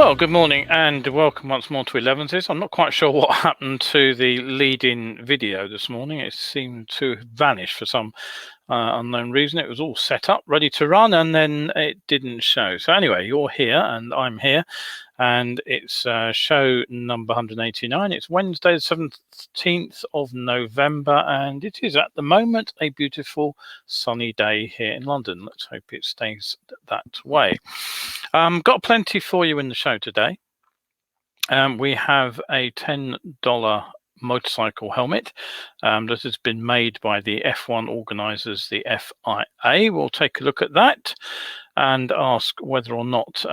Well, good morning and welcome once more to Elevenses. I'm not quite sure what happened to the lead-in video this morning. It seemed to vanish for some unknown reason. It was all set up, ready to run, and then it didn't show. So anyway, you're here and I'm here, and it's show number 189. It's Wednesday, the 17th of November, and it is at the moment a beautiful sunny day here in London. Let's hope it stays that way. Got plenty for you in the show today. We have a $10 motorcycle helmet that has been made by the F1 organisers, the FIA. We'll take a look at that and ask whether or not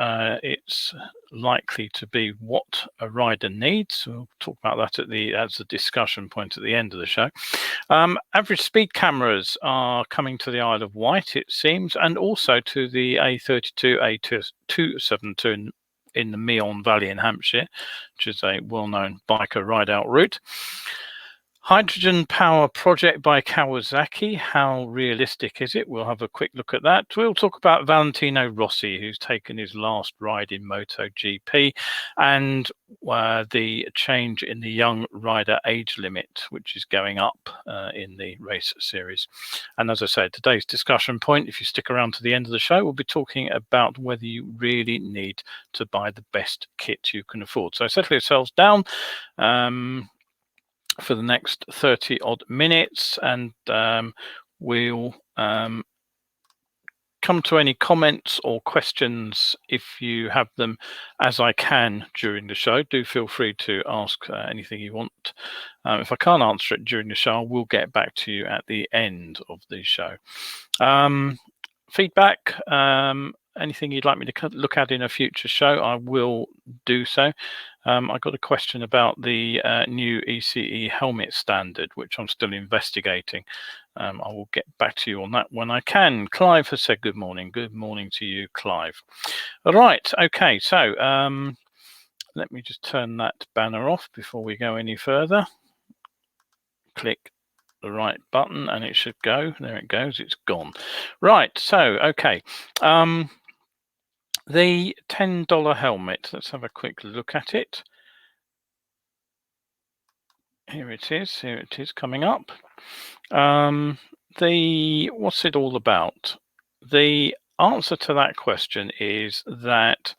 it's likely to be what a rider needs. We'll talk about that as a discussion point at the end of the show. Average speed cameras are coming to the Isle of Wight, it seems, and also to the A32, A272 in the Meon Valley in Hampshire, which is a well-known biker ride-out route. Hydrogen power project by Kawasaki. How realistic is it? We'll have a quick look at that. We'll talk about Valentino Rossi, who's taken his last ride in MotoGP, and the change in the young rider age limit, which is going up in the race series. And as I said, today's discussion point, if you stick around to the end of the show, we'll be talking about whether you really need to buy the best kit you can afford. So settle yourselves down for the next 30 odd minutes, and we'll come to any comments or questions if you have them as I can during the show. Do feel free to ask anything you want. If I can't answer it during the show, we'll get back to you at the end of the show. Feedback, anything you'd like me to look at in a future show, I will do so. I got a question about the new ECE helmet standard, which I'm still investigating. I will get back to you on that when I can. Clive has said good morning. Good morning to you, Clive. All right, okay, so let me just turn that banner off before we go any further. Click the right button and it should go. There it goes, it's gone. Right, so, okay. The $10 helmet, let's have a quick look at it. Here it is coming up. What's it all about? The answer to that question is that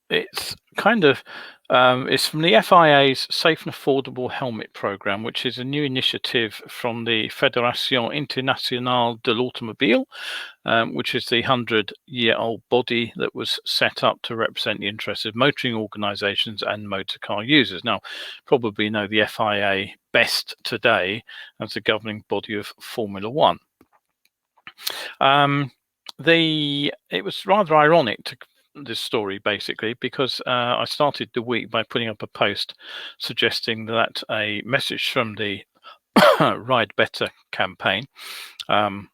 it's kind of it's from the FIA's Safe and Affordable Helmet Program, which is a new initiative from the Fédération Internationale de l'Automobile, which is the 100-year-old body that was set up to represent the interests of motoring organisations and motor car users. Now, probably know the FIA best today as the governing body of Formula One. It was rather ironic, this story, basically, because I started the week by putting up a post suggesting that a message from the Ride Better campaign from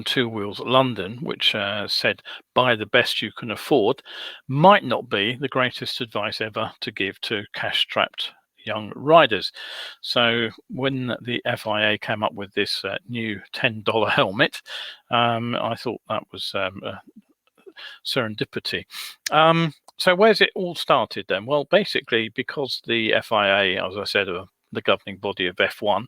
Two Wheels London, which said buy the best you can afford, might not be the greatest advice ever to give to cash-strapped young riders. So when the FIA came up with this new $10 helmet, I thought that was serendipity. So where's it all started then? Well, basically, because the FIA, as I said, are the governing body of F1,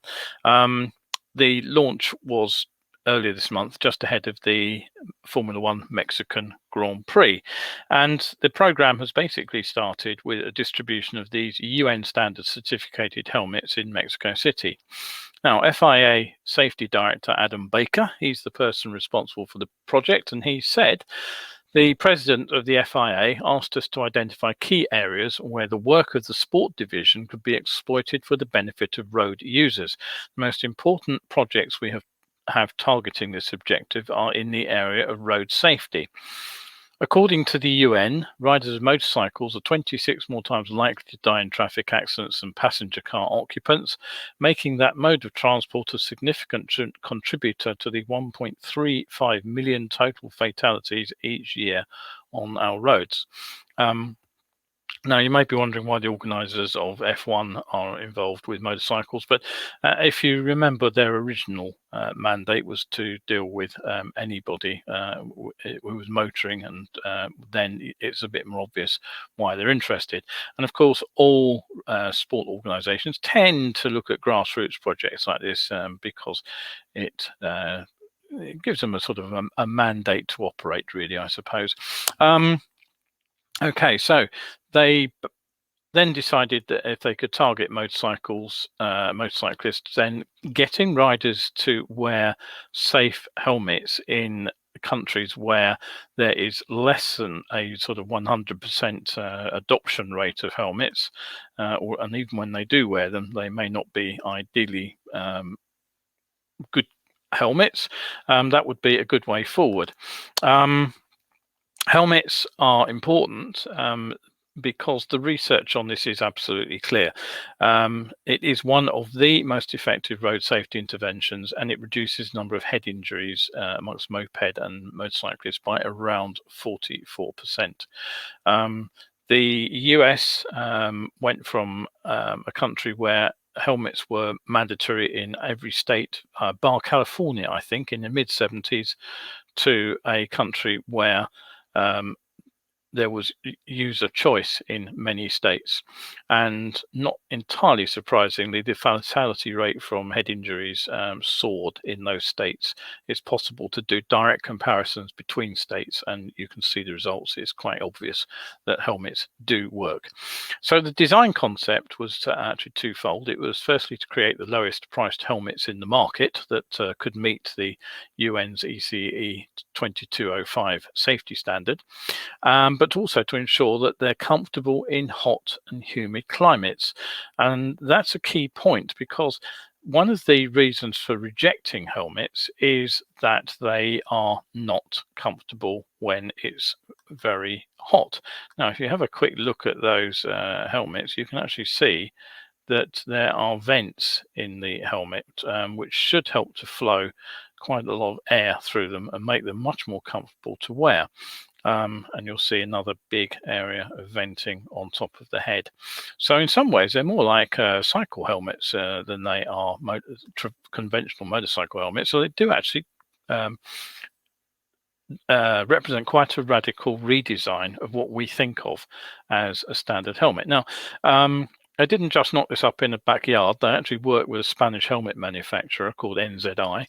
the launch was earlier this month, just ahead of the Formula One Mexican Grand Prix. And the program has basically started with a distribution of these UN standard certificated helmets in Mexico City. Now, FIA Safety Director Adam Baker, he's the person responsible for the project, and he said, the president of the FIA asked us to identify key areas where the work of the sport division could be exploited for the benefit of road users. The most important projects we have targeting this objective are in the area of road safety. According to the UN, riders of motorcycles are 26 more times likely to die in traffic accidents than passenger car occupants, making that mode of transport a significant contributor to the 1.35 million total fatalities each year on our roads. Now, you may be wondering why the organisers of F1 are involved with motorcycles, but if you remember, their original mandate was to deal with anybody who was motoring, and then it's a bit more obvious why they're interested. And of course, all sport organisations tend to look at grassroots projects like this because it gives them a sort of a mandate to operate, really, I suppose. Okay, so they then decided that if they could target motorcyclists, then getting riders to wear safe helmets in countries where there is less than a sort of 100% adoption rate of helmets, and even when they do wear them, they may not be ideally good helmets. That would be a good way forward. Helmets are important because the research on this is absolutely clear. It is one of the most effective road safety interventions, and it reduces the number of head injuries amongst moped and motorcyclists by around 44%. The US went from a country where helmets were mandatory in every state, bar California, I think, in the mid-70s, to a country where there was user choice in many states. And not entirely surprisingly, the fatality rate from head injuries soared in those states. It's possible to do direct comparisons between states, and you can see the results. It's quite obvious that helmets do work. So the design concept was actually twofold. It was firstly to create the lowest priced helmets in the market that could meet the UN's ECE 2205 safety standard, but also to ensure that they're comfortable in hot and humid climates. And that's a key point, because one of the reasons for rejecting helmets is that they are not comfortable when it's very hot. Now, if you have a quick look at those helmets, you can actually see that there are vents in the helmet, which should help to flow quite a lot of air through them and make them much more comfortable to wear. And you'll see another big area of venting on top of the head. So in some ways, they're more like cycle helmets than they are conventional motorcycle helmets. So they do actually represent quite a radical redesign of what we think of as a standard helmet. Now, I didn't just knock this up in a backyard. They actually work with a Spanish helmet manufacturer called NZI.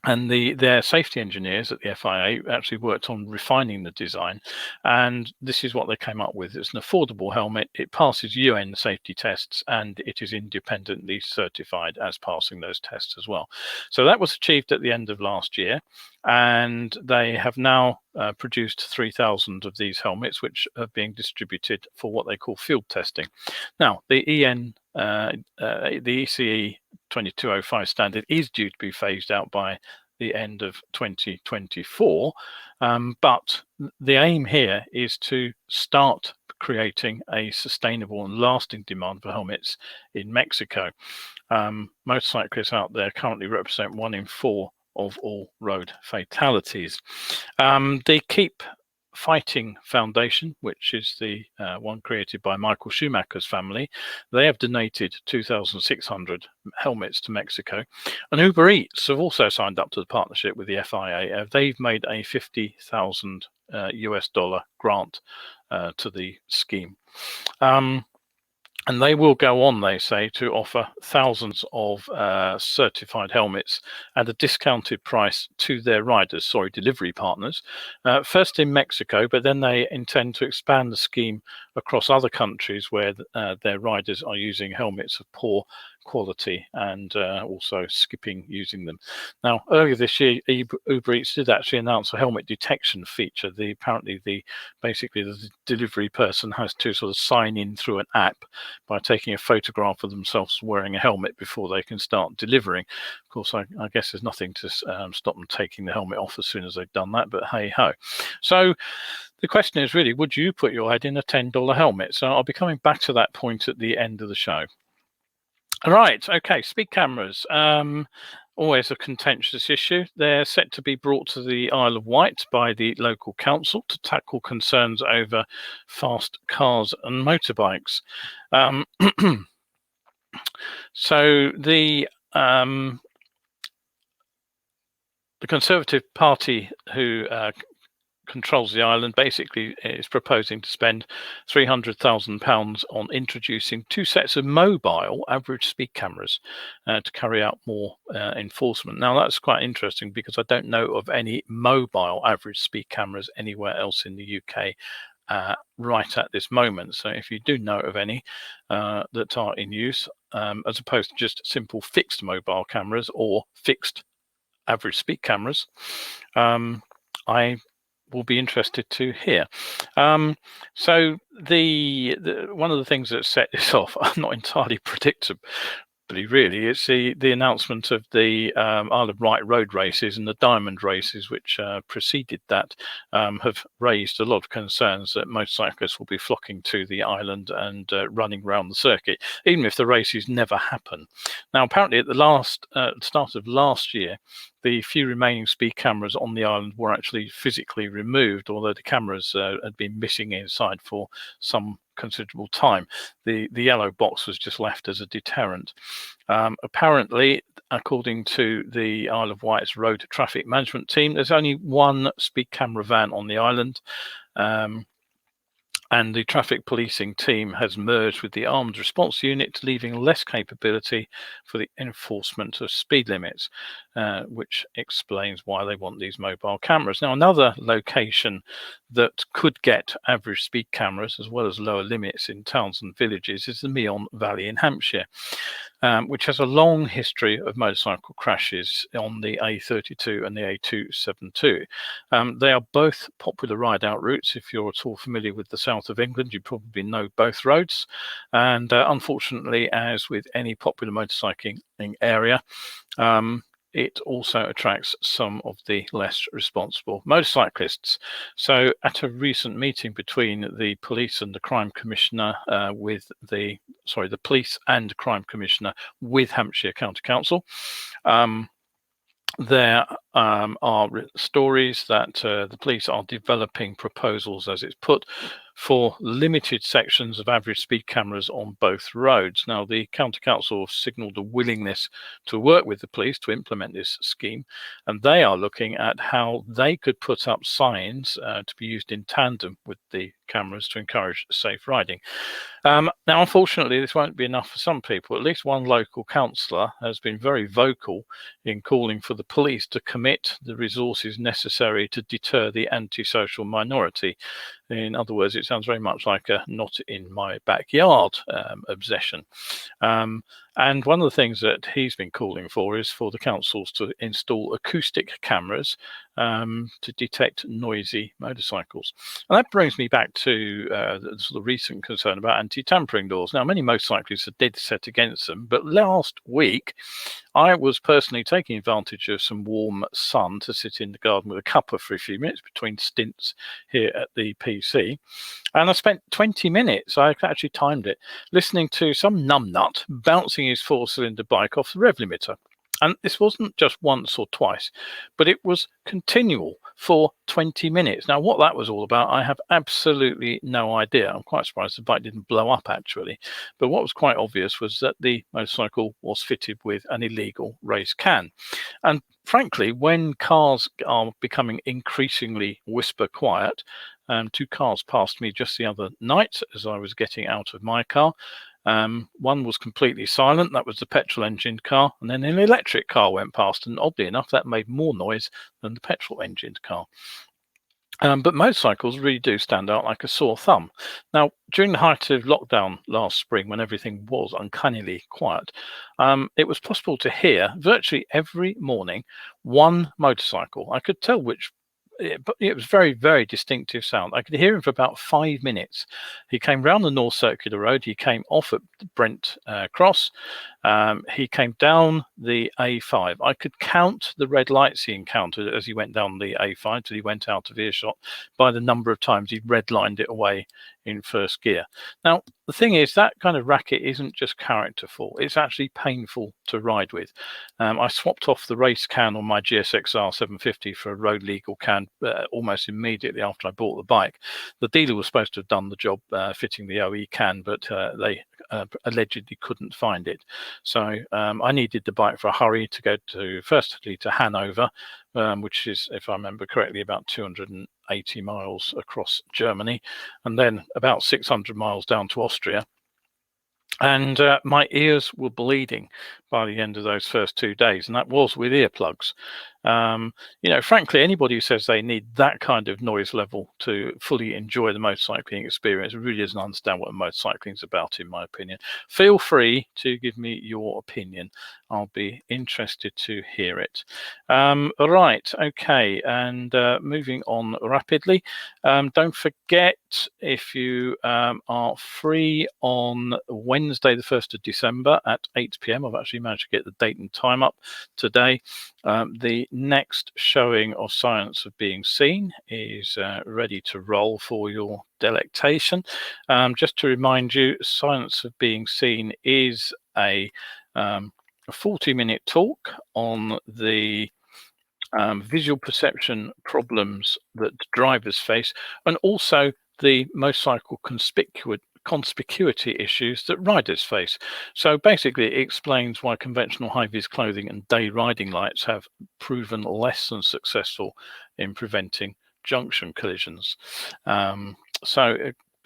And their safety engineers at the FIA actually worked on refining the design, and this is what they came up with. It's an affordable helmet, it passes UN safety tests, and it is independently certified as passing those tests as well. So that was achieved at the end of last year, and they have now produced 3,000 of these helmets, which are being distributed for what they call field testing. Now, the ECE 2205 standard is due to be phased out by the end of 2024, but the aim here is to start creating a sustainable and lasting demand for helmets in Mexico. Motorcyclists out there currently represent 1 in 4 of all road fatalities. The Keep Fighting Foundation, which is the one created by Michael Schumacher's family, they have donated 2,600 helmets to Mexico. And Uber Eats have also signed up to the partnership with the FIA. They've made a $50,000 US grant to the scheme. And they will go on, they say, to offer thousands of certified helmets at a discounted price to their delivery partners, first in Mexico, but then they intend to expand the scheme across other countries where their riders are using helmets of poor quality and also skipping using them. Now, earlier this year, Uber Eats did actually announce a helmet detection feature. Apparently the delivery person has to sort of sign in through an app by taking a photograph of themselves wearing a helmet before they can start delivering. Of course, I guess there's nothing to stop them taking the helmet off as soon as they've done that, but hey ho. So the question is really, would you put your head in a $10 helmet? So I'll be coming back to that point at the end of the show. All right, okay, speed cameras. always a contentious issue. They're set to be brought to the Isle of Wight by the local council to tackle concerns over fast cars and motorbikes. So the Conservative Party, who controls the island, basically is proposing to spend £300,000 on introducing 2 sets of mobile average speed cameras to carry out more enforcement. Now that's quite interesting because I don't know of any mobile average speed cameras anywhere else in the UK right at this moment. So if you do know of any that are in use, as opposed to just simple fixed mobile cameras or fixed average speed cameras, I will be interested to hear. So the one of the things that set this off, not entirely predictably, really, it's the announcement of the Isle of Wight road races and the diamond races, which preceded that, have raised a lot of concerns that motorcyclists will be flocking to the island and running around the circuit, even if the races never happen. Now, apparently, at the start of last year, the few remaining speed cameras on the island were actually physically removed, although the cameras had been missing inside for some considerable time. The yellow box was just left as a deterrent. Apparently, according to the Isle of Wight's road traffic management team, there's only one speed camera van on the island. And the traffic policing team has merged with the armed response unit, leaving less capability for the enforcement of speed limits, which explains why they want these mobile cameras. Now, another location that could get average speed cameras as well as lower limits in towns and villages is the Meon Valley in Hampshire, which has a long history of motorcycle crashes on the A32 and the A272. They are both popular ride-out routes. If you're at all familiar with the south of England, you probably know both roads. And unfortunately, as with any popular motorcycling area, it also attracts some of the less responsible motorcyclists. So at a recent meeting between the police and the crime commissioner the police and crime commissioner with Hampshire County Council, there are stories that the police are developing proposals, as it's put, for limited sections of average speed cameras on both roads. Now, the County Council have signalled a willingness to work with the police to implement this scheme, and they are looking at how they could put up signs to be used in tandem with the cameras to encourage safe riding. Now, unfortunately, this won't be enough for some people. At least one local councillor has been very vocal in calling for the police to commit the resources necessary to deter the antisocial minority. In other words, it sounds very much like a not in my backyard obsession. And one of the things that he's been calling for is for the councils to install acoustic cameras to detect noisy motorcycles. And that brings me back to the sort of recent concern about anti-tampering laws. Now, many motorcyclists are dead set against them, but last week I was personally taking advantage of some warm sun to sit in the garden with a cuppa for a few minutes between stints here at the PC. And I spent 20 minutes, I actually timed it, listening to some numbnut bouncing his 4-cylinder bike off the rev limiter. And this wasn't just once or twice, but it was continual for 20 minutes. Now, what that was all about, I have absolutely no idea. I'm quite surprised the bike didn't blow up, actually. But what was quite obvious was that the motorcycle was fitted with an illegal race can. And frankly, when cars are becoming increasingly whisper quiet, 2 cars passed me just the other night as I was getting out of my car. One was completely silent, that was the petrol engined car, and then an electric car went past, and oddly enough that made more noise than the petrol engined car. But motorcycles really do stand out like a sore thumb. Now, during the height of lockdown last spring, when everything was uncannily quiet, it was possible to hear virtually every morning one motorcycle. I could tell which. But it was very, very distinctive sound. I could hear him for about 5 minutes. He came round the North Circular Road. He came off at Brent Cross, He came down the A5. I could count the red lights he encountered as he went down the A5 till he went out of earshot by the number of times he redlined it away in first gear. Now, the thing is, that kind of racket isn't just characterful, it's actually painful to ride with. I swapped off the race can on my GSXR 750 for a road legal can almost immediately after I bought the bike. The dealer was supposed to have done the job fitting the OE can, but they allegedly couldn't find it. So I needed the bike for a hurry to go to, firstly, to Hanover, which is, if I remember correctly, about 280 miles across Germany, and then about 600 miles down to Austria. And my ears were bleeding by the end of those first 2 days, and that was with earplugs. You know, frankly, anybody who says they need that kind of noise level to fully enjoy the motorcycling experience really doesn't understand what motorcycling is about, in my opinion. Feel free to give me your opinion. I'll be interested to hear it. Right, okay, and moving on rapidly. Don't forget, if you are free on Wednesday, the 1st of December at 8 p.m, I've actually managed to get the date and time up today. The next showing of Science of Being Seen is ready to roll for your delectation. Just to remind you, Science of Being Seen is a 40-minute talk on the visual perception problems that drivers face, and also the motorcycle conspicuity issues that riders face. So basically it explains why conventional high-vis clothing and day riding lights have proven less than successful in preventing junction collisions.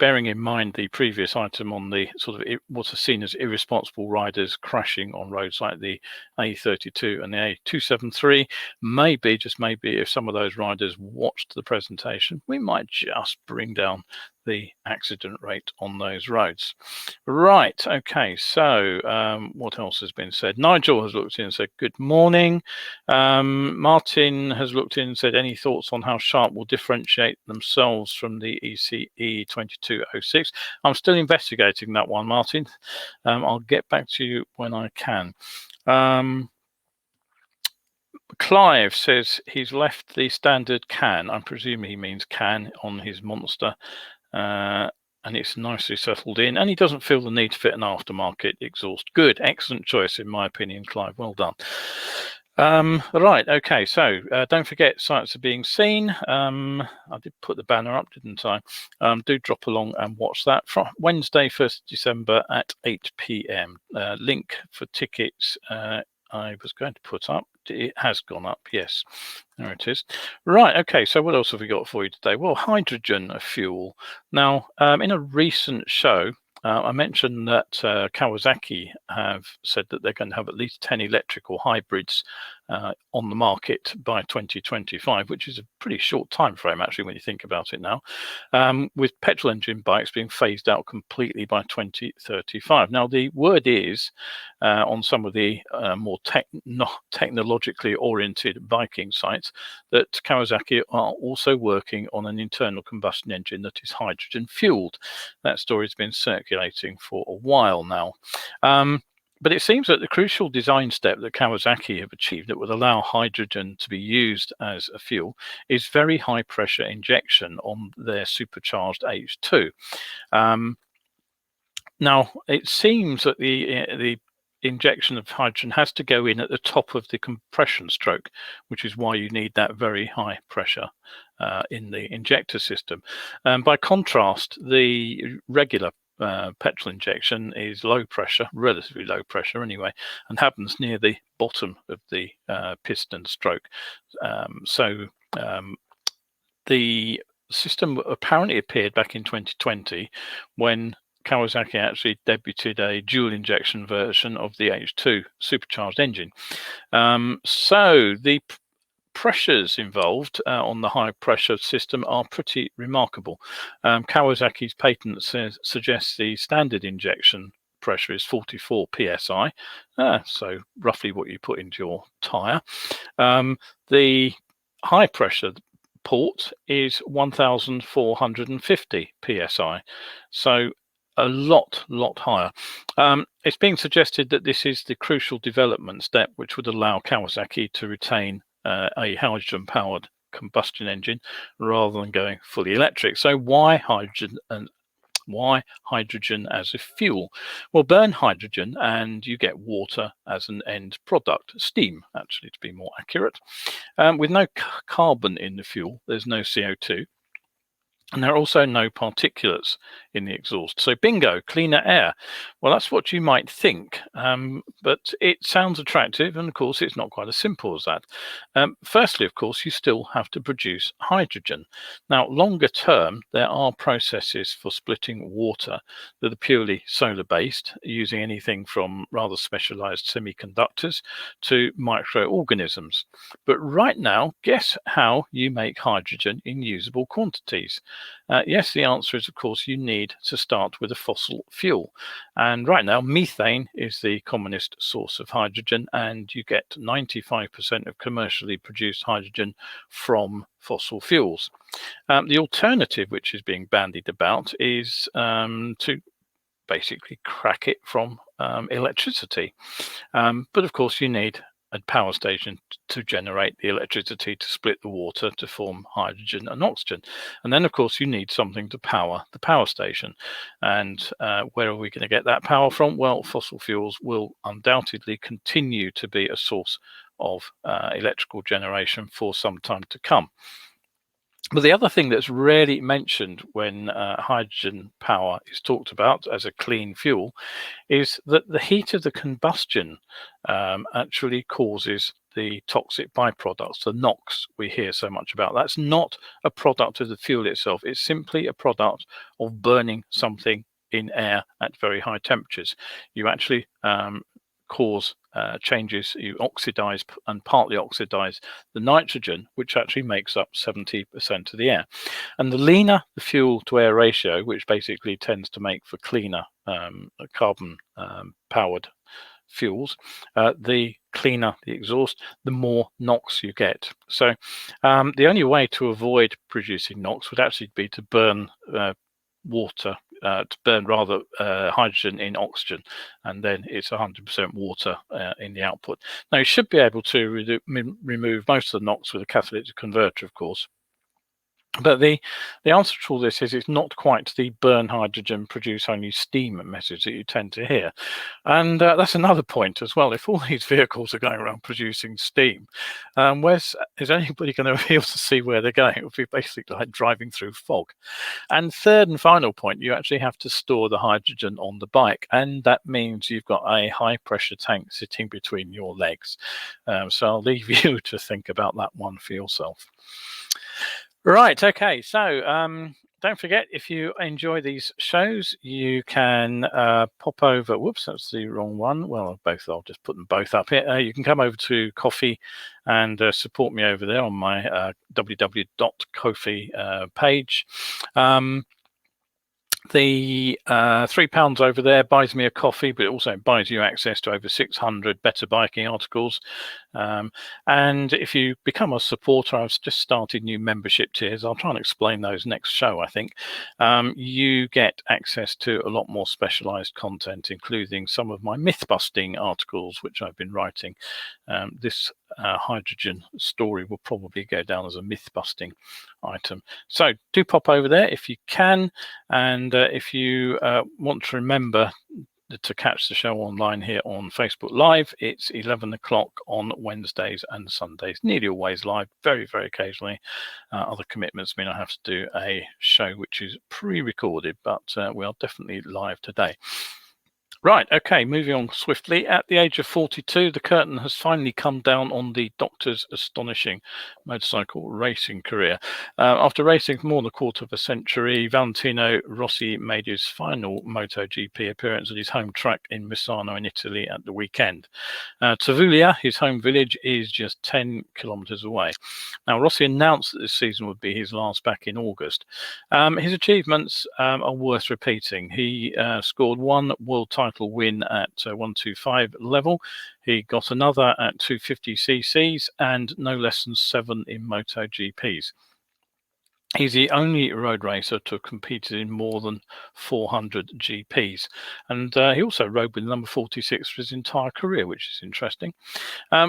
Bearing in mind the previous item on the sort of what are seen as irresponsible riders crashing on roads like the A32 and the A273, maybe, just maybe, if some of those riders watched the presentation, we might just bring down the accident rate on those roads. Right, okay, so what else has been said? Nigel has looked in and said, good morning. Martin has looked in and said, any thoughts on how Sharp will differentiate themselves from the ECE 2206? I'm still investigating that one, Martin. I'll get back to you when I can. Clive says he's left the standard can, I presume he means can, on his Monster, and it's nicely settled in, and he doesn't feel the need to fit an aftermarket exhaust. Good, excellent choice in my opinion, Clive, well done. Right, okay, so don't forget Science of Being Seen. I did put the banner up, didn't I? Do drop along and watch that from Wednesday, 1st December at 8 p.m. Link for tickets I was going to put up. It has gone up, yes, there it is. Right, okay, so what else have we got for you today? Well, hydrogen fuel. Now, in a recent show, I mentioned that Kawasaki have said that they're going to have at least 10 electrical hybrids on the market by 2025, which is a pretty short time frame actually when you think about it now, with petrol engine bikes being phased out completely by 2035. Now the word is on some of the more technologically oriented biking sites that Kawasaki are also working on an internal combustion engine that is hydrogen fueled. That story's been circulating for a while now. But it seems that the crucial design step that Kawasaki have achieved that would allow hydrogen to be used as a fuel is very high pressure injection on their supercharged H2. Now, it seems that the injection of hydrogen has to go in at the top of the compression stroke, which is why you need that very high pressure in the injector system. By contrast, the regular petrol injection is low pressure, relatively low pressure anyway, and happens near the bottom of the piston stroke. The system apparently appeared back in 2020 when Kawasaki actually debuted a dual injection version of the H2 supercharged engine. So the pressures involved on the high pressure system are pretty remarkable. Kawasaki's patent suggests the standard injection pressure is 44 psi, so roughly what you put into your tire. The high pressure port is 1450 psi, so a lot higher. It's being suggested that this is the crucial development step which would allow Kawasaki to retain a hydrogen-powered combustion engine rather than going fully electric. So why hydrogen, and why hydrogen as a fuel? Well, burn hydrogen and you get water as an end product, steam actually to be more accurate. With no carbon in the fuel, there's no CO2. And there are also no particulates in the exhaust. So bingo, cleaner air. Well, that's what you might think, but it sounds attractive. And of course, it's not quite as simple as that. Firstly, of course, you still have to produce hydrogen. Now, longer term, there are processes for splitting water that are purely solar based, using anything from rather specialized semiconductors to microorganisms. But right now, guess how you make hydrogen in usable quantities? Yes, the answer is, of course, you need to start with a fossil fuel. And right now, methane is the commonest source of hydrogen, and you get 95% of commercially produced hydrogen from fossil fuels. The alternative, which is being bandied about, is to basically crack it from electricity. But of course, you need a power station to generate the electricity to split the water to form hydrogen and oxygen. And then, of course, you need something to power the power station. And where are we going to get that power from? Well, fossil fuels will undoubtedly continue to be a source of electrical generation for some time to come. But the other thing that's rarely mentioned when hydrogen power is talked about as a clean fuel is that the heat of the combustion actually causes the toxic byproducts, the NOx we hear so much about. That's not a product of the fuel itself. It's simply a product of burning something in air at very high temperatures. You actually cause changes, you oxidize and partly oxidize the nitrogen, which actually makes up 70% of the air. And the leaner the fuel to air ratio, which basically tends to make for cleaner carbon powered fuels, the cleaner the exhaust, the more NOx you get. So the only way to avoid producing NOx would actually be to burn hydrogen in oxygen, and then it's 100% water in the output. Now, you should be able to remove most of the NOx with a catalytic converter, of course. But the answer to all this is it's not quite the burn hydrogen, produce only steam message that you tend to hear. And that's another point as well. If all these vehicles are going around producing steam, is anybody going to be able to see where they're going? It would be basically like driving through fog. And third and final point, you actually have to store the hydrogen on the bike. And that means you've got a high pressure tank sitting between your legs. So I'll leave you to think about that one for yourself. Right, okay, so don't forget, if you enjoy these shows, you can pop over, whoops, that's the wrong one. Well, I'll just put them both up here. You can come over to Ko-fi and support me over there on my www.ko-fi page. The £3 over there buys me a coffee, but it also buys you access to over 600 better biking articles. And if you become a supporter, I've just started new membership tiers. I'll try and explain those next show, I think. You get access to a lot more specialized content, including some of my myth-busting articles, which I've been writing. This hydrogen story will probably go down as a myth-busting item. So do pop over there if you can. And if you want to remember to catch the show online here on Facebook Live, it's 11 o'clock on Wednesdays and Sundays, nearly always live, very, very occasionally. Other commitments mean I have to do a show which is pre-recorded, but we are definitely live today. Right, okay, moving on swiftly. At the age of 42, the curtain has finally come down on the Doctor's astonishing motorcycle racing career. After racing for more than a quarter of a century, Valentino Rossi made his final MotoGP appearance at his home track in Misano in Italy at the weekend. Tavuglia, his home village, is just 10 kilometers away. Now, Rossi announced that this season would be his last back in August. His achievements are worth repeating. He scored one world title win at 125 level. He got another at 250 cc's and no less than 7 in MotoGPs. He's the only road racer to have competed in more than 400 GPs. And he also rode with number 46 for his entire career, which is interesting.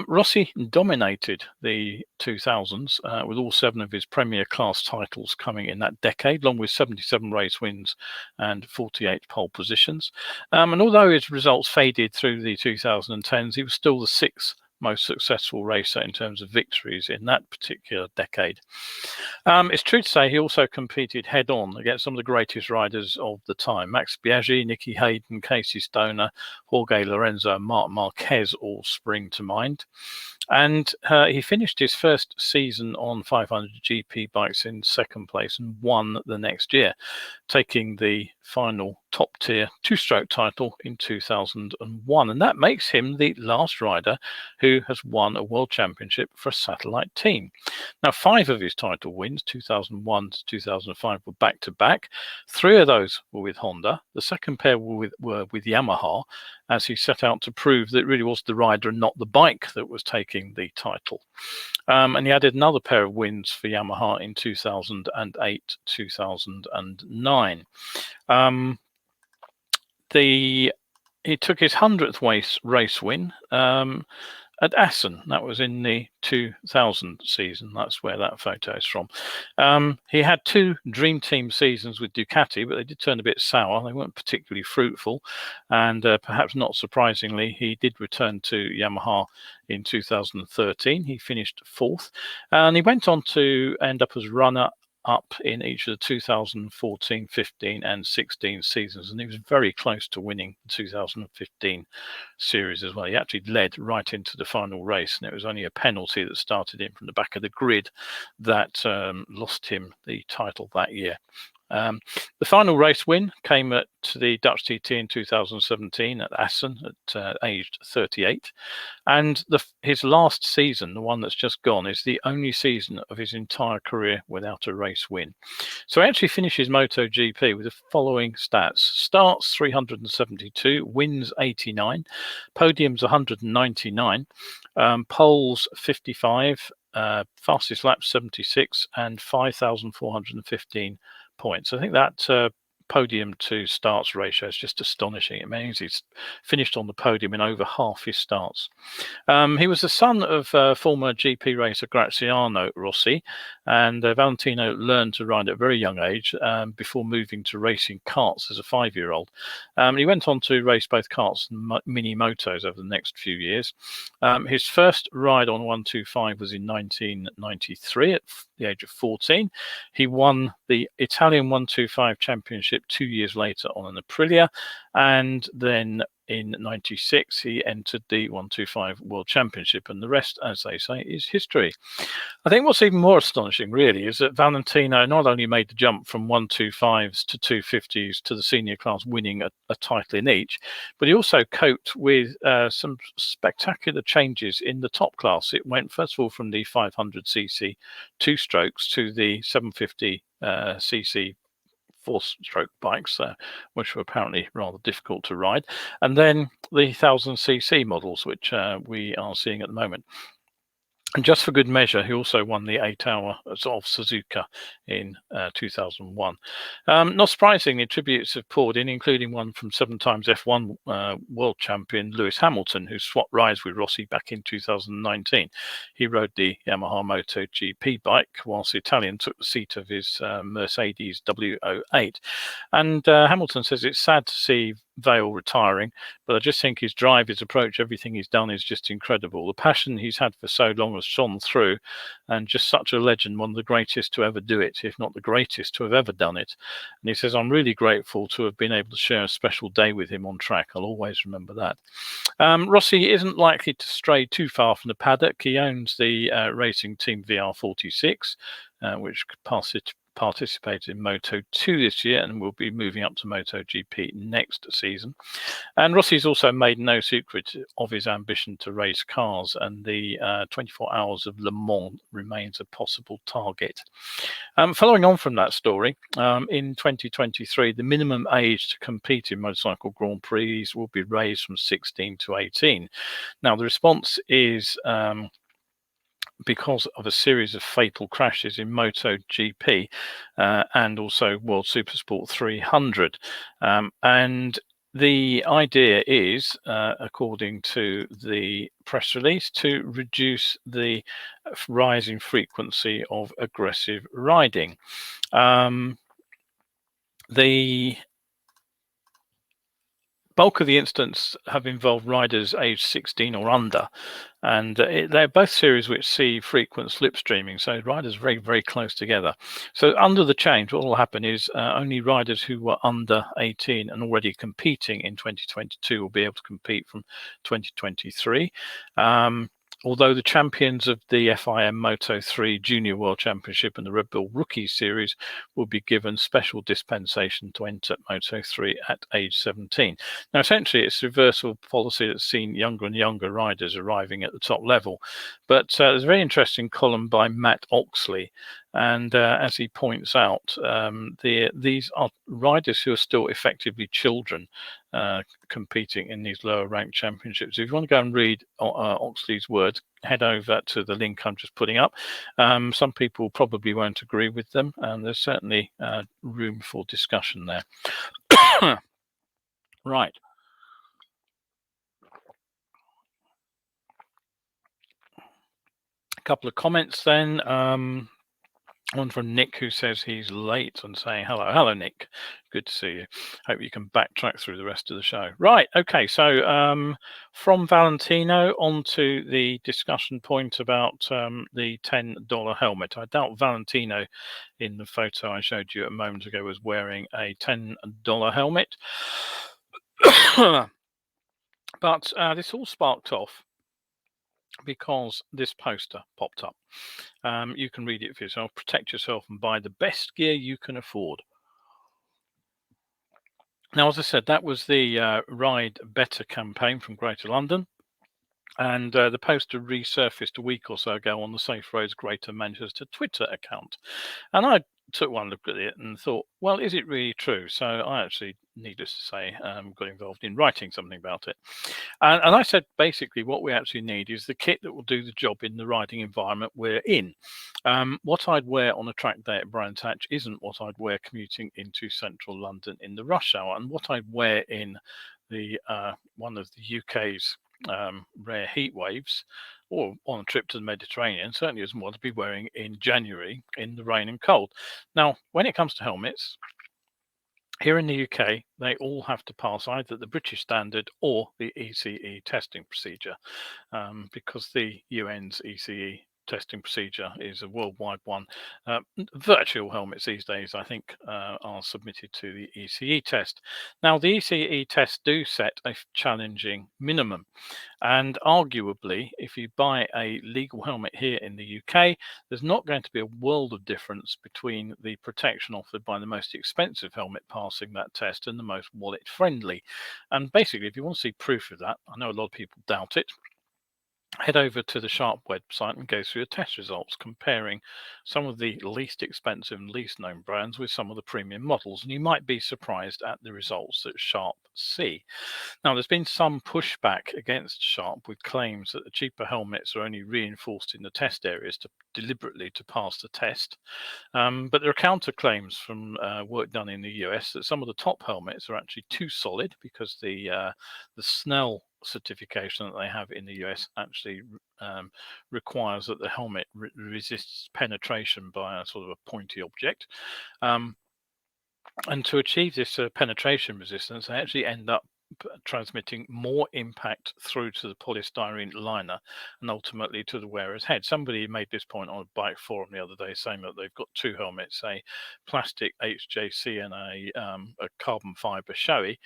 Rossi dominated the 2000s with all 7 of his Premier Class titles coming in that decade, along with 77 race wins and 48 pole positions. And although his results faded through the 2010s, he was still the 6th most successful racer in terms of victories in that particular decade. It's true to say he also competed head-on against some of the greatest riders of the time. Max Biaggi, Nicky Hayden, Casey Stoner, Jorge Lorenzo, and Marc Marquez all spring to mind. And he finished his first season on 500 GP bikes in 2nd place and won the next year, taking the final top-tier 2-stroke title in 2001. And that makes him the last rider who has won a world championship for a satellite team. Now, 5 of his title wins, 2001 to 2005, were back-to-back. 3 of those were with Honda. The second pair were with Yamaha, as he set out to prove that it really was the rider and not the bike that was taking the title. And he added another pair of wins for Yamaha in 2008, 2009. He took his 100th race win at Assen. That was in the 2000 season. That's where that photo is from. He had 2 Dream Team seasons with Ducati, but they did turn a bit sour. They weren't particularly fruitful. And perhaps not surprisingly, he did return to Yamaha in 2013. He finished 4th. And he went on to end up as runner up in each of the 2014, 15 and 16 seasons, and he was very close to winning the 2015 series as well. He actually led right into the final race, and it was only a penalty that started him from the back of the grid that lost him the title that year. The final race win came at the Dutch TT in 2017 at Assen at aged 38. And his last season, the one that's just gone, is the only season of his entire career without a race win. So he actually finishes MotoGP with the following stats. Starts 372, wins 89, podiums 199, poles 55, fastest lap 76, and 5,415 points. I think that podium to starts ratio is just astonishing. It means he's finished on the podium in over half his starts. He was the son of former GP racer Graziano Rossi, and Valentino learned to ride at a very young age before moving to racing karts as a 5-year-old. He went on to race both karts and mini motos over the next few years. His first ride on 125 was in 1993 at the age of 14. He won the Italian 125 championship 2 years later on an Aprilia, and then in 96 he entered the 125 World Championship, and the rest, as they say, is history. I think what's even more astonishing really is that Valentino not only made the jump from 125s to 250s to the senior class, winning a title in each, but he also coped with some spectacular changes in the top class. It went first of all from the 500cc 2-strokes to the 750cc 4-stroke bikes, which were apparently rather difficult to ride, and then the 1000cc models, which we are seeing at the moment. And just for good measure, he also won the 8 Hour of Suzuka in 2001. Not surprisingly, tributes have poured in, including one from 7 times F1 world champion Lewis Hamilton, who swapped rides with Rossi back in 2019. He rode the Yamaha MotoGP bike, whilst the Italian took the seat of his Mercedes W08. And Hamilton says it's sad to see Vale retiring, but I just think his drive, his approach, everything he's done is just incredible. The passion he's had for so long has shone through, and just such a legend, one of the greatest to ever do it, if not the greatest to have ever done it. And he says, I'm really grateful to have been able to share a special day with him on track. I'll always remember that. Rossi isn't likely to stray too far from the paddock. He owns the racing team VR46, which participated in Moto2 this year and will be moving up to MotoGP next season. And Rossi's also made no secret of his ambition to race cars, and the 24 Hours of Le Mans remains a possible target. Following on from that story, in 2023, the minimum age to compete in motorcycle Grand Prix will be raised from 16 to 18. Now, the response is because of a series of fatal crashes in MotoGP and also World Supersport 300. And the idea is, according to the press release, to reduce the rising frequency of aggressive riding. The bulk of the incidents have involved riders aged 16 or under, and they're both series which see frequent slipstreaming, so riders very, very close together. So under the change, what will happen is only riders who were under 18 and already competing in 2022 will be able to compete from 2023. Although the champions of the FIM Moto3 Junior World Championship and the Red Bull Rookie Series will be given special dispensation to enter Moto3 at age 17. Now, essentially, it's a reversal policy that's seen younger and younger riders arriving at the top level. But there's a very interesting column by Matt Oxley. And as he points out, these are riders who are still effectively children competing in these lower ranked championships. If you want to go and read Oxley's words, head over to the link I'm just putting up. Some people probably won't agree with them, and there's certainly room for discussion there. Right. A couple of comments then. One from Nick, who says he's late and saying hello. Hello, Nick. Good to see you. Hope you can backtrack through the rest of the show. Right. Okay. So from Valentino on to the discussion point about the $10 helmet. I doubt Valentino in the photo I showed you a moment ago was wearing a $10 helmet. But this all sparked off because this poster popped up. You can read it for yourself. Protect yourself and buy the best gear you can afford. Now, as I said, that was the Ride Better campaign from Greater London. And the poster resurfaced a week or so ago on the Safe Roads Greater Manchester Twitter account. And I took one look at it and thought, well, is it really true? So I actually, needless to say, got involved in writing something about it. And I said, basically, what we actually need is the kit that will do the job in the riding environment we're in. What I'd wear on a track day at Brands Hatch isn't what I'd wear commuting into central London in the rush hour. And what I'd wear in the one of the UK's rare heat waves or on a trip to the Mediterranean certainly isn't what to be wearing in January in the rain and cold. Now, when it comes to helmets, here in the UK, they all have to pass either the British standard or the ECE testing procedure, because the UN's ECE testing procedure is a worldwide one. Virtual helmets these days, I think, are submitted to the ECE test. Now, the ECE tests do set a challenging minimum. And arguably, if you buy a legal helmet here in the UK, there's not going to be a world of difference between the protection offered by the most expensive helmet passing that test and the most wallet friendly. And basically, if you want to see proof of that, I know a lot of people doubt it, head over to the Sharp website and go through the test results, comparing some of the least expensive and least known brands with some of the premium models, and you might be surprised at the results that Sharp see. Now, there's been some pushback against Sharp with claims that the cheaper helmets are only reinforced in the test areas deliberately to pass the test. But there are counterclaims from work done in the US that some of the top helmets are actually too solid because the Snell certification that they have in the US actually requires that the helmet resists penetration by a sort of a pointy object. And to achieve this penetration resistance, they actually end up transmitting more impact through to the polystyrene liner and ultimately to the wearer's head. Somebody made this point on a bike forum the other day, saying that they've got two helmets, a plastic HJC and a carbon fiber Shoei,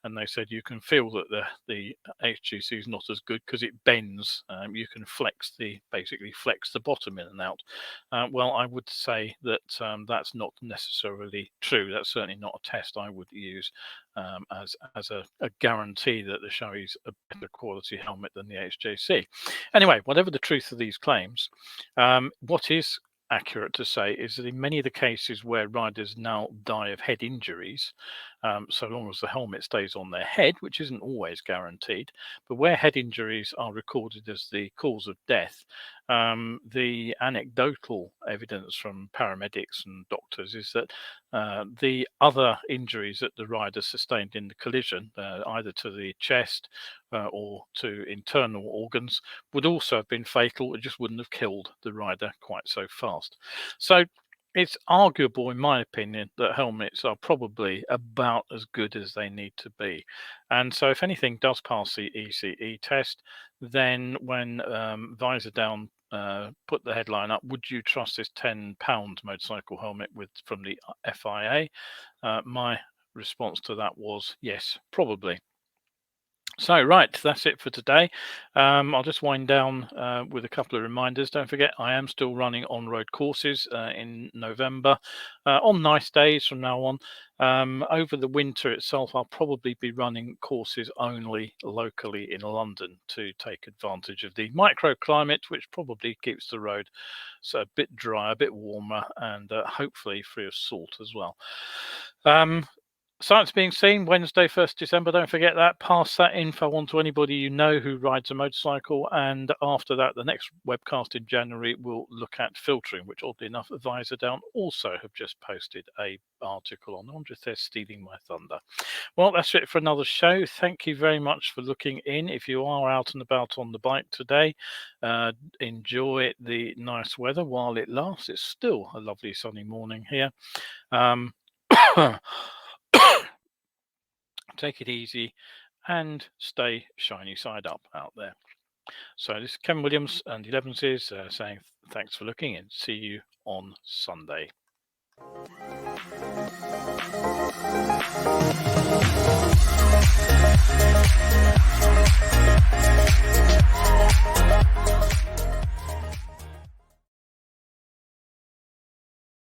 and they said you can feel that the HJC is not as good because it bends. You can basically flex the bottom in and out. Well, I would say that that's not necessarily true. That's certainly not a test I would use as a guarantee that the Shoei is a better quality helmet than the HJC. Anyway, whatever the truth of these claims, what is accurate to say is that in many of the cases where riders now die of head injuries, so long as the helmet stays on their head, which isn't always guaranteed, but where head injuries are recorded as the cause of death, The anecdotal evidence from paramedics and doctors is that the other injuries that the rider sustained in the collision, either to the chest or to internal organs, would also have been fatal. It just wouldn't have killed the rider quite so fast. So it's arguable, in my opinion, that helmets are probably about as good as they need to be. And so if anything does pass the ECE test, then when visor down put the headline up, would you trust this £10 motorcycle helmet from the FIA? My response to that was yes, probably. So, right, that's it for today. I'll just wind down with a couple of reminders. Don't forget, I am still running on-road courses in November on nice days from now on. Over the winter itself, I'll probably be running courses only locally in London to take advantage of the microclimate, which probably keeps the road so a bit dry, a bit warmer, and hopefully free of salt as well. Sights being seen Wednesday, 1st December. Don't forget that. Pass that info on to anybody you know who rides a motorcycle. And after that, the next webcast in January will look at filtering, which oddly enough, Visor Down also have just posted a article on. I wonder if they're stealing my thunder. Well, that's it for another show. Thank you very much for looking in. If you are out and about on the bike today, enjoy the nice weather while it lasts. It's still a lovely sunny morning here. Take it easy and stay shiny side up out there. So this is Ken Williams and ELEVENSES saying thanks for looking and see you on Sunday.